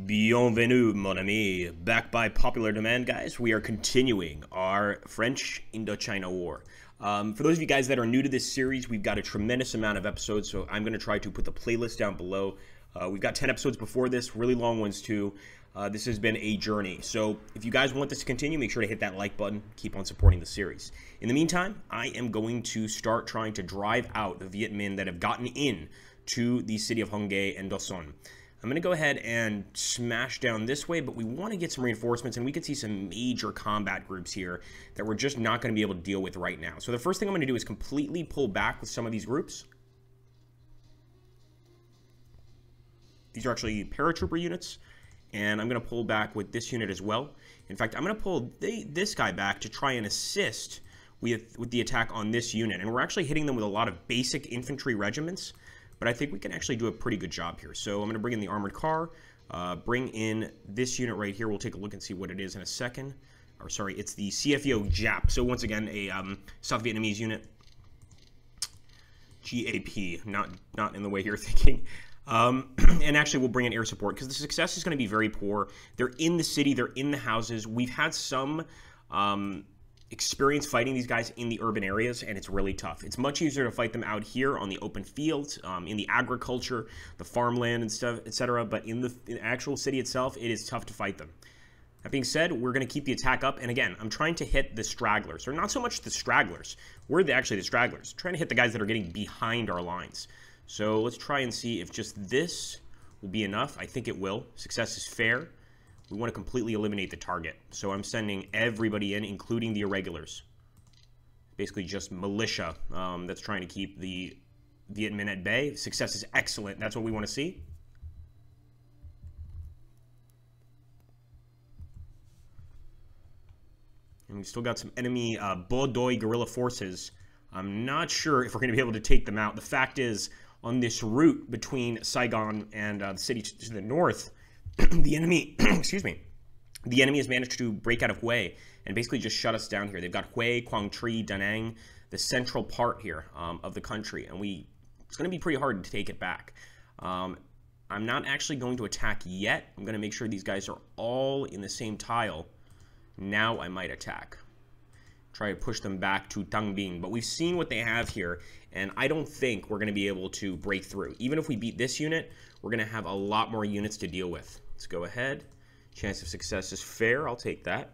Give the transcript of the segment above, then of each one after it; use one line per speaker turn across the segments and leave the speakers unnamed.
Bienvenue, mon ami. Back by popular demand, guys. We are continuing our French Indochina War. For those of you guys that are new to this series, we've got a tremendous amount of episodes, so I'm going to try to put the playlist down below. We've got 10 episodes before this, really long ones too. This has been a journey. So if you guys want this to continue, make sure to hit that like button. Keep on supporting the series. In the meantime, I am going to start trying to drive out the Viet Minh that have gotten in to the city of Hongdae and Do Son. I'm going to go ahead and smash down this way, but we want to get some reinforcements, and we could see some major combat groups here that we're just not going to be able to deal with right now. So the first thing I'm going to do is completely pull back with some of these groups. These are actually paratrooper units, and I'm going to pull back with this unit as well. In fact, I'm going to pull this guy back to try and assist with the attack on this unit, and we're actually hitting them with a lot of basic infantry regiments. But I think we can actually do a pretty good job here. So I'm going to bring in the armored car, bring in this unit right here. We'll take a look and see what it is in a second. Or sorry, it's the CFEO JAP. So once again, a South Vietnamese unit. GAP, not in the way you're thinking. And actually, we'll bring in air support because the success is going to be very poor. They're in the city. They're in the houses. We've had some experience fighting these guys in the urban areas, and it's really tough. It's much easier to fight them out here on the open fields, in the agriculture, the farmland and stuff, etc. But in the actual city itself, it is tough to fight them. That being said, we're going to keep the attack up, and again, I'm trying to hit the stragglers, or not so much the stragglers. We're actually the stragglers. I'm trying to hit the guys that are getting behind our lines. So let's try and see if just this will be enough. I think it will. Success is fair. We want to completely eliminate the target. So I'm sending everybody in, including the irregulars. Basically just militia that's trying to keep the Viet Minh at bay. Success is excellent. That's what we want to see. And we've still got some enemy Bo Doi guerrilla forces. I'm not sure if we're going to be able to take them out. The fact is, on this route between Saigon and the city to the north, the enemy, excuse me, the enemy has managed to break out of Hue and basically just shut us down here. They've got Hue, Quang Tri, Da Nang, the central part here of the country, and it's going to be pretty hard to take it back. I'm not actually going to attack yet. I'm going to make sure these guys are all in the same tile. Now I might attack. Try to push them back to Tăng Binh, but we've seen what they have here, and I don't think we're going to be able to break through. Even if we beat this unit, we're going to have a lot more units to deal with. Let's go ahead. Chance of success is fair. I'll take that.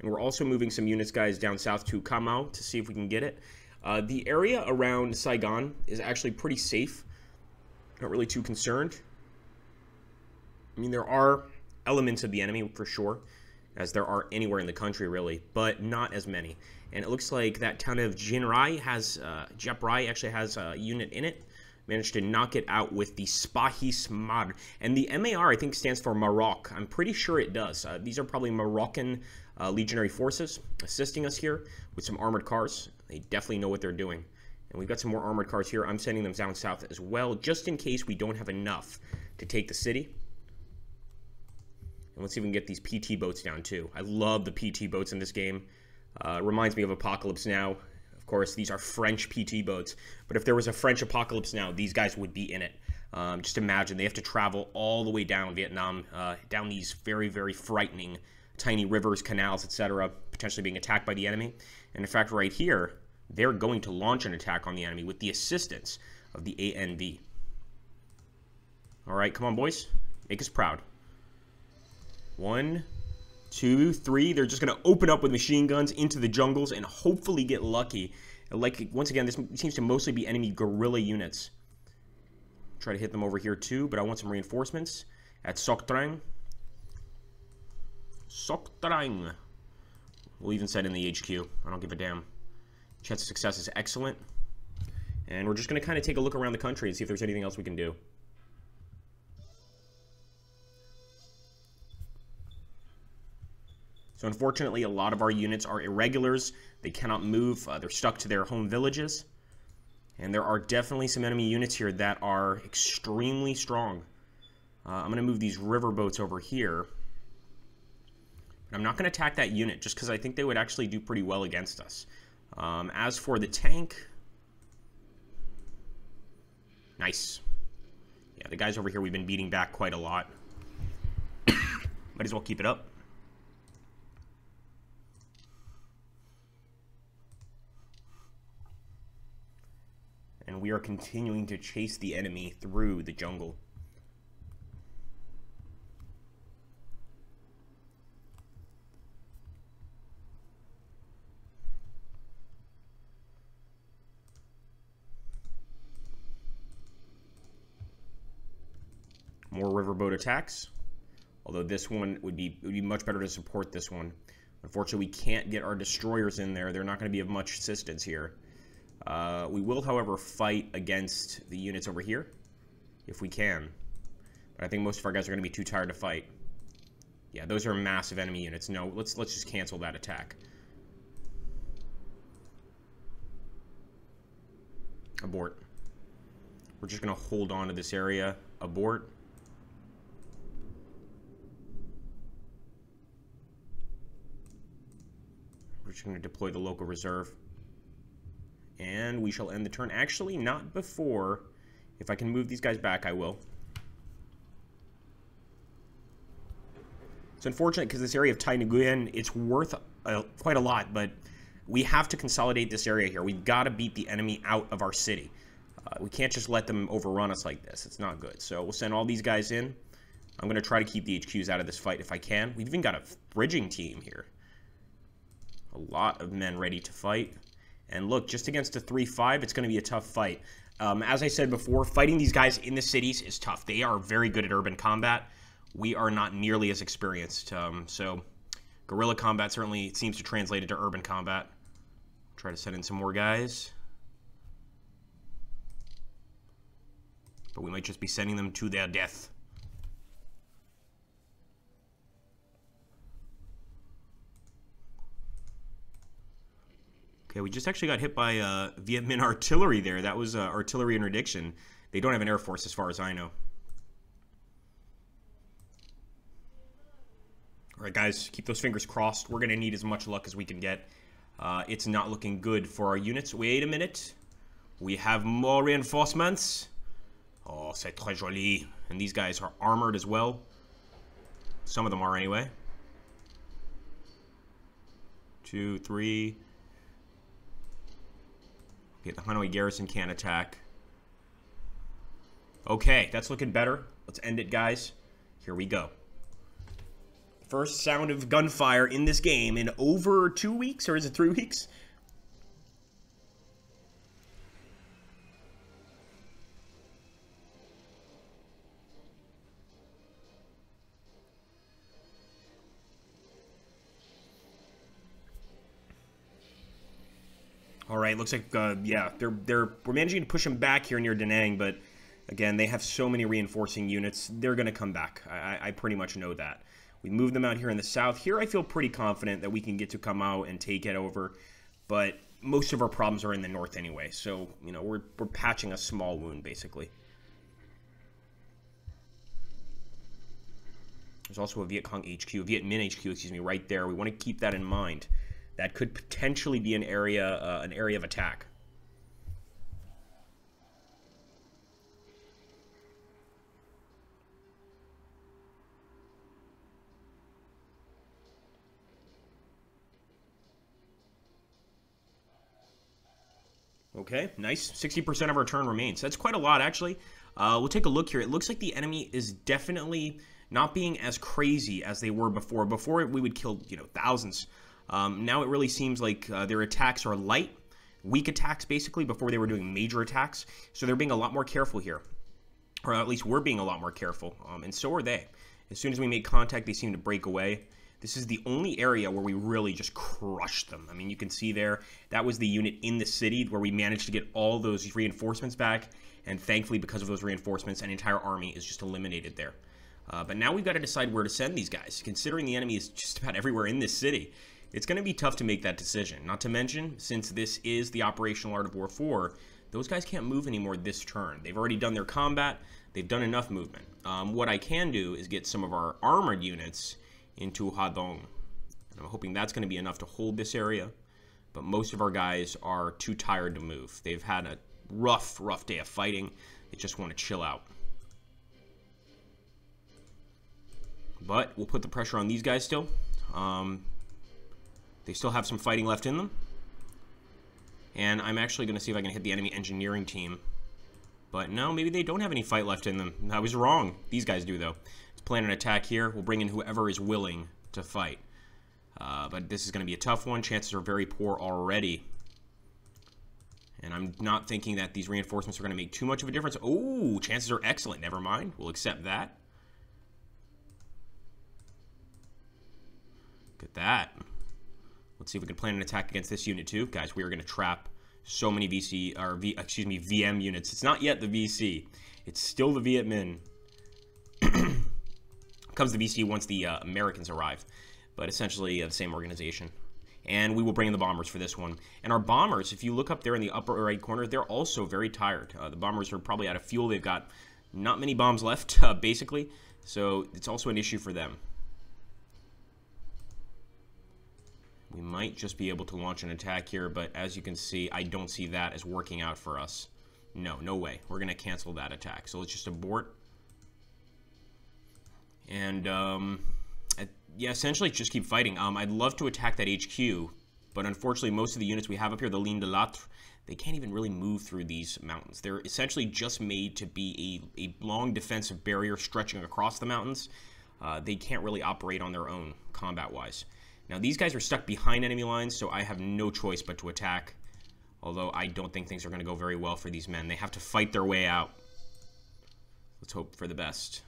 And we're also moving some units, guys, down south to Cà Mau to see if we can get it. The area around Saigon is actually pretty safe. Not really too concerned. I mean, there are elements of the enemy for sure, as there are anywhere in the country really, but not as many. And it looks like that town of Jin Rai has, Jep Rai actually has a unit in it. Managed to knock it out with the Spahis Mar. And the MAR, I think, stands for Maroc. I'm pretty sure it does. These are probably Moroccan legionary forces assisting us here with some armored cars. They definitely know what they're doing. And we've got some more armored cars here. I'm sending them down south as well, just in case we don't have enough to take the city. And let's see if we can get these PT boats down too. I love the PT boats in this game. Reminds me of Apocalypse Now. Of course, these are French PT boats. But if there was a French Apocalypse Now, these guys would be in it. Just imagine, they have to travel all the way down Vietnam, down these very, very frightening tiny rivers, canals, etc., potentially being attacked by the enemy. And in fact, right here, they're going to launch an attack on the enemy with the assistance of the ANV. All right, come on, boys. Make us proud. 1, 2, 3. They're just going to open up with machine guns into the jungles and hopefully get lucky. Like, once again, this seems to mostly be enemy guerrilla units. Try to hit them over here too, but I want some reinforcements at Soc Trang. Soc Trang. We'll even set in the HQ. I don't give a damn. Chance of success is excellent. And we're just going to kind of take a look around the country and see if there's anything else we can do. So unfortunately, a lot of our units are irregulars. They cannot move. They're stuck to their home villages. And there are definitely some enemy units here that are extremely strong. I'm going to move these river boats over here. But I'm not going to attack that unit just because I think they would actually do pretty well against us. As for the tank, Nice. Yeah, the guys over here we've been beating back quite a lot. Might as well keep it up. And we are continuing to chase the enemy through the jungle. More riverboat attacks. Although this one would be much better to support this one. Unfortunately, we can't get our destroyers in there. They're not going to be of much assistance here. We will, however, fight against the units over here, if we can. But I think most of our guys are going to be too tired to fight. Yeah, those are massive enemy units. No, let's just cancel that attack. Abort. We're just going to hold on to this area. Abort. We're just going to deploy the local reserve. And we shall end the turn. Actually, not before. If I can move these guys back, I will. It's unfortunate because this area of Tai Nguyen, it's worth quite a lot, but we have to consolidate this area here. We've got to beat the enemy out of our city. We can't just let them overrun us like this. It's not good. So we'll send all these guys in. I'm going to try to keep the HQs out of this fight if I can. We've even got a bridging team here. A lot of men ready to fight. And look, just against a 3-5, it's going to be a tough fight. As I said before, fighting these guys in the cities is tough. They are very good at urban combat. We are not nearly as experienced. So guerrilla combat certainly seems to translate into urban combat. Try to send in some more guys. But we might just be sending them to their death. Okay, we just actually got hit by Viet Minh artillery there. That was artillery interdiction. They don't have an air force as far as I know. All right, guys, keep those fingers crossed. We're going to need as much luck as we can get. It's not looking good for our units. Wait a minute. We have more reinforcements. Oh, c'est très joli. And these guys are armored as well. Some of them are anyway. 2, 3... Okay, the Hanoi garrison can't attack. Okay, that's looking better. Let's end it, guys. Here we go. First sound of gunfire in this game in over 2 weeks, or is it 3 weeks? All right, looks like, yeah, we're managing to push them back here near Da Nang, but again, they have so many reinforcing units. They're going to come back. I pretty much know that. We moved them out here in the south. Here, I feel pretty confident that we can get to come out and take it over, but most of our problems are in the north anyway, so, you know, we're patching a small wound, basically. There's also a Viet Minh HQ, excuse me, right there. We want to keep that in mind. That could potentially be an area of attack. Okay, nice. 60% of our turn remains. That's quite a lot, actually. We'll take a look here. It looks like the enemy is definitely not being as crazy as they were before. Before, we would kill, you know, thousands. Now it really seems like their attacks are light, weak attacks, basically, before they were doing major attacks. So they're being a lot more careful here. Or at least we're being a lot more careful, and so are they. As soon as we make contact, they seem to break away. This is the only area where we really just crushed them. I mean, you can see there, that was the unit in the city where we managed to get all those reinforcements back, and thankfully, because of those reinforcements, an entire army is just eliminated there. But now we've got to decide where to send these guys. Considering the enemy is just about everywhere in this city, it's going to be tough to make that decision. Not to mention, since this is the Operational Art of War 4, those guys can't move anymore this turn. They've already done their combat. They've done enough movement. What I can do is get some of our armored units into Hadong. And I'm hoping that's going to be enough to hold this area. But most of our guys are too tired to move. They've had a rough day of fighting. They just want to chill out. But we'll put the pressure on these guys still. They still have some fighting left in them. And I'm actually going to see if I can hit the enemy engineering team. But no, maybe they don't have any fight left in them. I was wrong. These guys do, though. Let's plan an attack here. We'll bring in whoever is willing to fight. But this is going to be a tough one. Chances are very poor already. And I'm not thinking that these reinforcements are going to make too much of a difference. Oh, chances are excellent. Never mind. We'll accept that. Look at that. Let's see if we can plan an attack against this unit too. Guys, we are going to trap so many VM units. It's not yet the VC. It's still the Viet Minh. Comes the VC once the Americans arrive. But essentially the same organization. And we will bring in the bombers for this one. And our bombers, if you look up there in the upper right corner, they're also very tired. The bombers are probably out of fuel. They've got not many bombs left, basically. So it's also an issue for them. We might just be able to launch an attack here, but as you can see, I don't see that as working out for us. No, no way. We're going to cancel that attack. So let's just abort. And, yeah, essentially just keep fighting. I'd love to attack that HQ, but unfortunately most of the units we have up here, the Ligne de Latre, they can't even really move through these mountains. They're essentially just made to be a long defensive barrier stretching across the mountains. They can't really operate on their own, combat-wise. Now, these guys are stuck behind enemy lines, so I have no choice but to attack. Although, I don't think things are going to go very well for these men. They have to fight their way out. Let's hope for the best.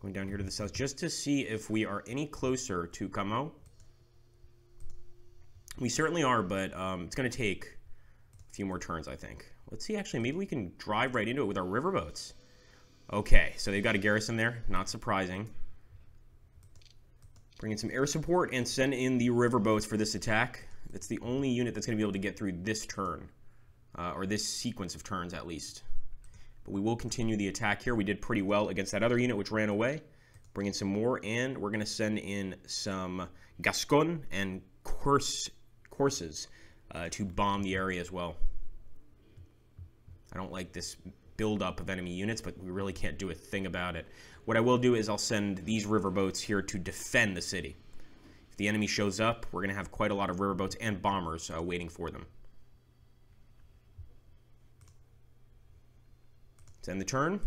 Going down here to the south, just to see if we are any closer to Camo. We certainly are, but it's going to take few more turns, I think. Let's see, actually, maybe we can drive right into it with our riverboats. Okay, so they've got a garrison there. Not surprising. Bring in some air support and send in the riverboats for this attack. That's the only unit that's going to be able to get through this turn. Or this sequence of turns, at least. But we will continue the attack here. We did pretty well against that other unit, which ran away. Bring in some more, and we're going to send in some Gascon and Courses to bomb the area as well. I don't like this buildup of enemy units, but we really can't do a thing about it. What I will do is I'll send these riverboats here to defend the city. If the enemy shows up, we're going to have quite a lot of riverboats and bombers waiting for them. Let's end the turn.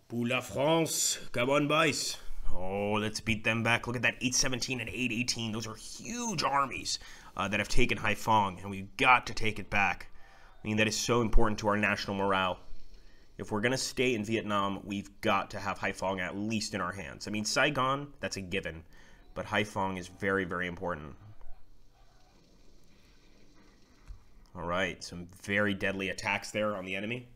Pour la France, come on, boys. Oh, let's beat them back. Look at that, 817 and 818. Those are huge armies that have taken Haiphong, and we've got to take it back. I mean, that is so important to our national morale. If we're going to stay in Vietnam, we've got to have Haiphong at least in our hands. I mean, Saigon, that's a given, but Haiphong is very, very important. All right, some very deadly attacks there on the enemy.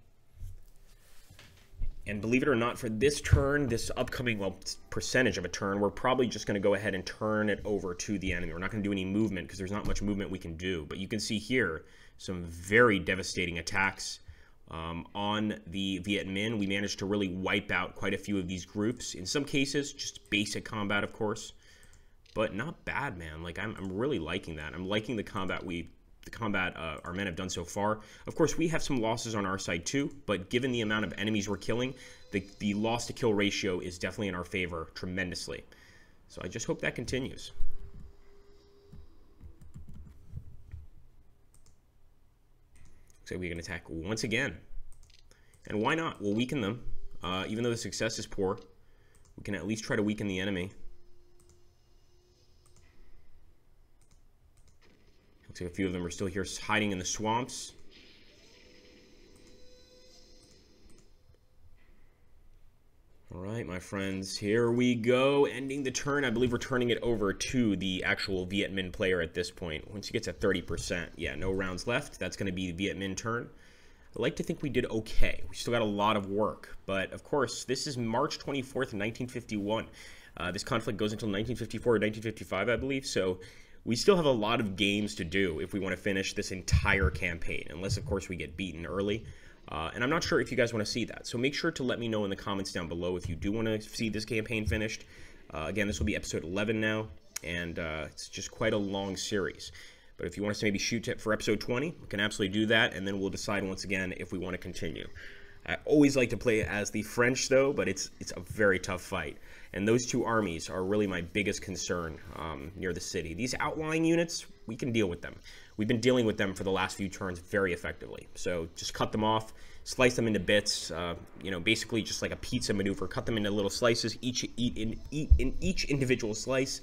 And believe it or not, for this turn, this upcoming, well, percentage of a turn, we're probably just going to go ahead and turn it over to the enemy. We're not going to do any movement because there's not much movement we can do. But you can see here some very devastating attacks on the Viet Minh. We managed to really wipe out quite a few of these groups. In some cases, just basic combat, of course. But not bad, man. Like, I'm really liking that. I'm liking the combat our men have done so far. Of course, we have some losses on our side too, but given the amount of enemies we're killing, the loss to kill ratio is definitely in our favor tremendously. So I just hope that continues. Looks like we can attack once again. And why not? We'll weaken them. Even though the success is poor, we can at least try to weaken the enemy. Looks like a few of them are still here hiding in the swamps. All right, my friends, here we go. Ending the turn. I believe we're turning it over to the actual Viet Minh player at this point. Once he gets at 30%, yeah, no rounds left. That's going to be the Viet Minh turn. I like to think we did okay. We still got a lot of work. But, of course, this is March 24th, 1951. This conflict goes until 1954 or 1955, I believe. So we still have a lot of games to do if we want to finish this entire campaign, unless, of course, we get beaten early. And I'm not sure if you guys want to see that. So make sure to let me know in the comments down below if you do want to see this campaign finished. Again, this will be episode 11 now, and it's just quite a long series. But if you want us to maybe shoot for episode 20, we can absolutely do that, and then we'll decide once again if we want to continue. I always like to play as the French, though, but it's a very tough fight. And those two armies are really my biggest concern near the city. These outlying units, we can deal with them. We've been dealing with them for the last few turns very effectively. So just cut them off, slice them into bits, you know, basically just like a pizza maneuver. Cut them into little slices, eat in each individual slice.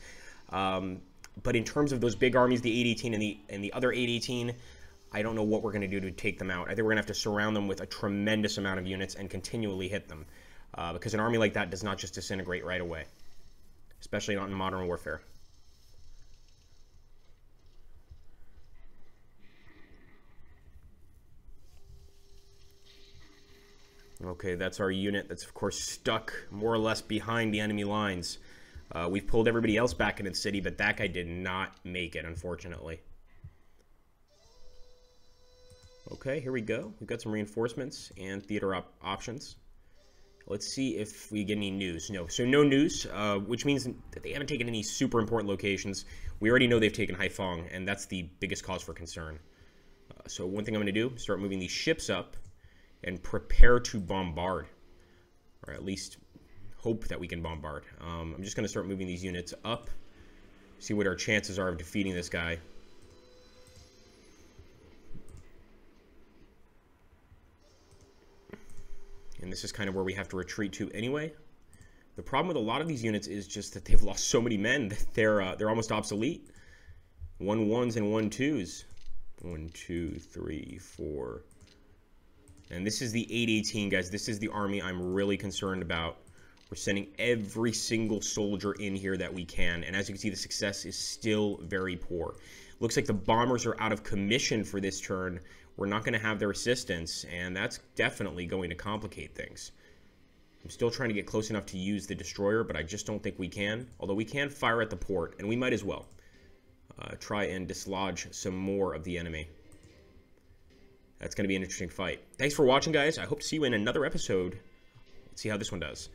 But in terms of those big armies, the 818 and the other 818, I don't know what we're going to do to take them out. I think we're going to have to surround them with a tremendous amount of units and continually hit them. Because an army like that does not just disintegrate right away. Especially not in Modern Warfare. Okay, that's our unit that's, of course, stuck more or less behind the enemy lines. We've pulled everybody else back into the city, but that guy did not make it, unfortunately. Okay, here we go. We've got some reinforcements and theater options. Let's see if we get any news. No, so no news, which means that they haven't taken any super important locations. We already know they've taken Haiphong, and that's the biggest cause for concern. So one thing I'm going to do is start moving these ships up and prepare to bombard, or at least hope that we can bombard. I'm just going to start moving these units up, see what our chances are of defeating this guy. And this is kind of where we have to retreat to anyway. The problem with a lot of these units is just that they've lost so many men that they're almost obsolete. 1-1s and 1-2s. 1, 2, 3, 4. And this is the 818, guys. This is the army I'm really concerned about. We're sending every single soldier in here that we can. And as you can see, the success is still very poor. Looks like the bombers are out of commission for this turn. We're not going to have their assistance, and that's definitely going to complicate things. I'm still trying to get close enough to use the destroyer, but I just don't think we can. Although we can fire at the port, and we might as well try and dislodge some more of the enemy. That's going to be an interesting fight. Thanks for watching, guys. I hope to see you in another episode. Let's see how this one does.